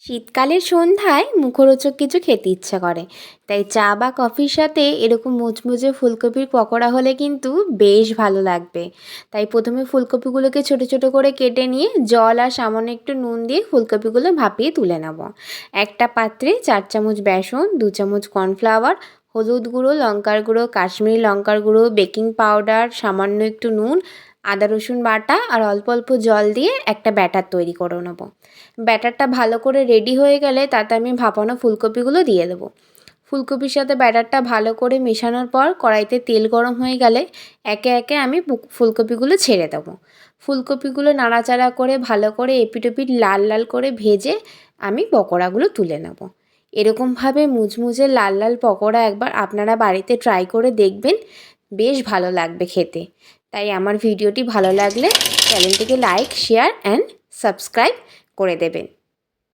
শীতকালের সন্ধ্যায় মুখরোচক কিছু খেতে ইচ্ছা করে, তাই চা বা কফির সাথে এরকম মুচমুচে ফুলকপির পকোড়া হলে কিন্তু বেশ ভালো লাগবে। তাই প্রথমে ফুলকপিগুলোকে ছোট ছোট করে কেটে নিয়ে জল আর সামান্য একটু নুন দিয়ে ফুলকপিগুলো ভাপিয়ে তুলে নেব। একটা পাত্রে 4 চামচ বেসন, 2 চামচ কর্নফ্লাওয়ার, হলুদ গুঁড়ো, লঙ্কার গুঁড়ো, কাশ্মীরি লঙ্কার গুঁড়ো, বেকিং পাউডার, সামান্য একটু নুন, আদা রসুন বাটা আর অল্প অল্প জল দিয়ে একটা ব্যাটার তৈরি করে নেব। ব্যাটারটা ভালো করে রেডি হয়ে গেলে তাতে আমি ভাপানো ফুলকপিগুলো দিয়ে দেবো। ফুলকপির সাথে ব্যাটারটা ভালো করে মেশানোর পর কড়াইতে তেল গরম হয়ে গেলে একে একে আমি ফুলকপিগুলো ছেড়ে দেবো। ফুলকপিগুলো নাড়াচাড়া করে ভালো করে এপিট ওপিট লাল লাল করে ভেজে আমি পকোড়াগুলো তুলে নেব। এরকমভাবে মুচমুচে লাল লাল পকোড়া একবার আপনারা বাড়িতে ট্রাই করে দেখবেন, বেশ ভালো লাগবে খেতে। তাই আমার ভিডিওটি ভালো লাগলে চ্যানেলটিকে লাইক, শেয়ার অ্যান্ড সাবস্ক্রাইব করে দেবেন।